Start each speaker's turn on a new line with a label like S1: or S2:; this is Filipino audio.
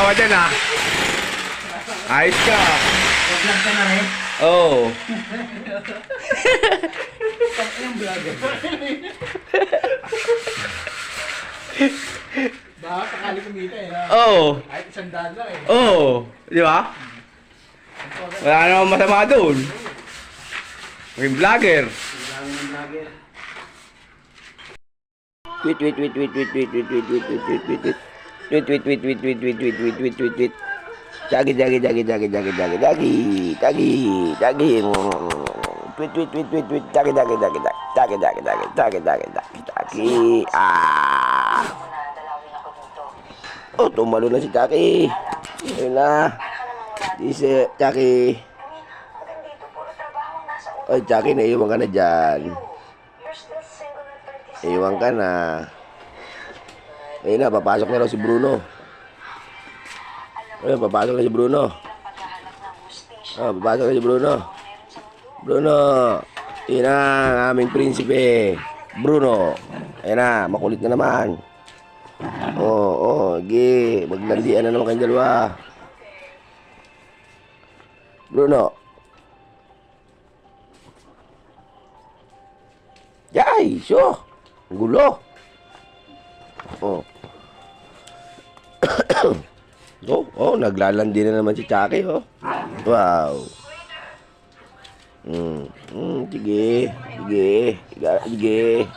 S1: tawa dyan ah. Ayos ka.
S2: Vlog ka na rin.
S1: Oo.
S2: Yung vlogger. Baka sakali kumita eh.
S1: Oo.
S2: Kahit $100 lang eh.
S1: Oo. Di ba? Wala namang masama doon. Maging vlogger. Tweet, tweet, tweet, tweet, tweet, tweet, tweet, tweet, tweet, tweet, tweet, tweet, tweet. Tweet, tweet, tweet, tweet, tweet, tweet, tweet, tweet, tweet, tweet, tweet. Jagi, jagi, jagi, jagi, jagi, jagi, jagi, jagi, jagi. Tweet, tweet, tweet, tweet, tweet, jagi, jagi, jagi, jagi, jagi, jagi, jagi, jagi, jagi, jagi. Ah. Oh, tumalo na si Jackie. Ayun na. Dice, Jackie. Oy, Jackie, naiwan ka na dyan. Naiwan ka na. Ayun na, papasok na raw si Bruno. Ayun, papasok na si Bruno. Ah, papasok na si Bruno. Bruno. Ayun na, ang aming prinsipe. Bruno. Ayun na, makulit na naman. Oo, okay. Maglandian na naman kayong dalawa. Bruno. Yay, syo. Gulo. Oh. Naglalandi na naman si Chucky, oh. Wow. Sige. Sige. Sige.